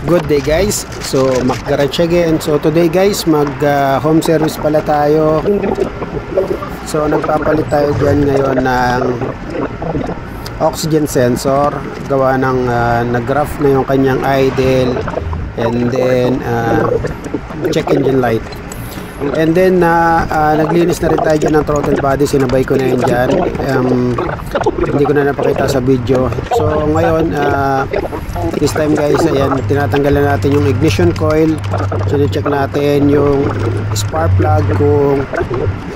Good day guys, so Mac Garage again. So today guys, mag home service pala tayo. So nagpapalit tayo dyan ngayon ng oxygen sensor. Gawa ng nag-rough na yung kanyang idle, and then check engine light. And then naglinis na rin tayo dyan ng throttle body. Sinabay ko na yun dyan. Hindi ko na napakita sa video. So ngayon this time guys, ayan, tinatanggalan natin yung ignition coil. Check natin yung spark plug kung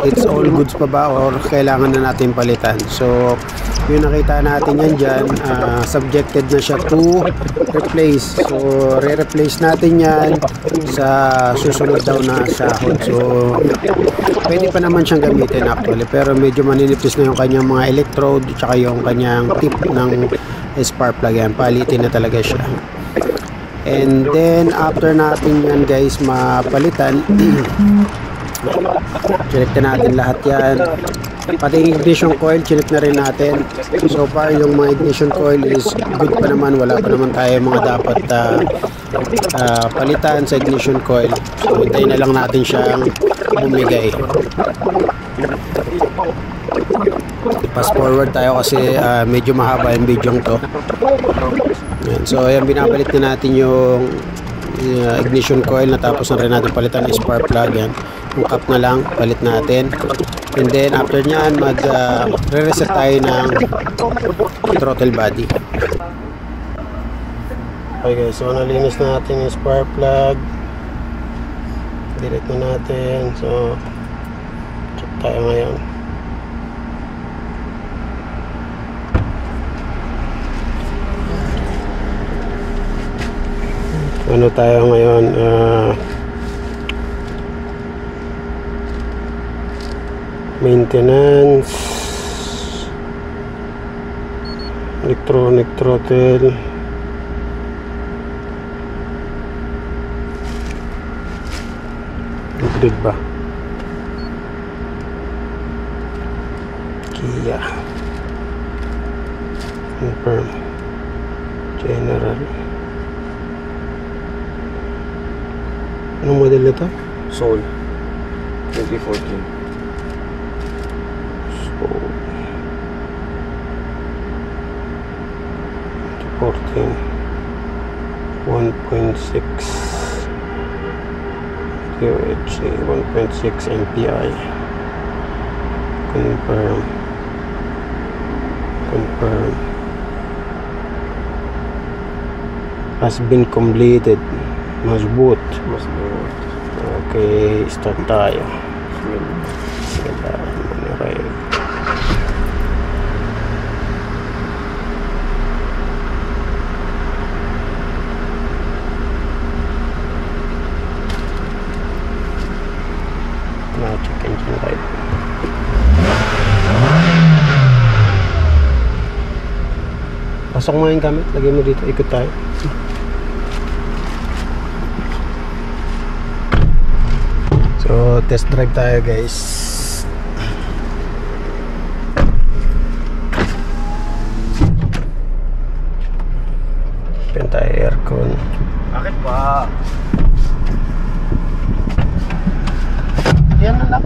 it's all goods pa ba or kailangan na natin palitan. So yung nakita natin yan dyan, subjected na siya to replace. So re-replace natin yan sa susunod daw na sahod. So pwede pa naman siyang gamitin actually, pero medyo maninipis na yung kanyang mga electrode tsaka yung kanyang tip ng spark plug. Yan, palitin na talaga siya. And then after natin yan guys mapalitan, check natin lahat yan, pati ignition coil check na rin natin. So far yung mga ignition coil is good pa naman, wala pa naman tayo mga dapat palitan sa ignition coil. So hintayin na lang natin siyang bumigay. Fast forward tayo kasi medyo mahaba yung video to. Yan. So ayan, binabalik na natin yung ignition coil, natapos na rin natin palitan yung spark plug. Yan, yung cap na lang palit natin, and then after nyan mag re-reset tayo ng throttle body. Okay guys, so nalinis na natin yung spark plug, delete na natin. So check tayo ngayon. Ano tayo ngayon, maintenance, electronic throttle, update ba, Kia, confirm, general. Anong model nito? Soul 2014. Soul 2014, 1.6 QHC, 1.6 MPI. Confirm. Has been completed. Must boot. Okay, start tayo. Check engine light. Pasok mo yung gamit, lagay mo dito, ikot tayo. So test drive tayo guys. Open tayo aircon. Bakit pa? Yan na lang.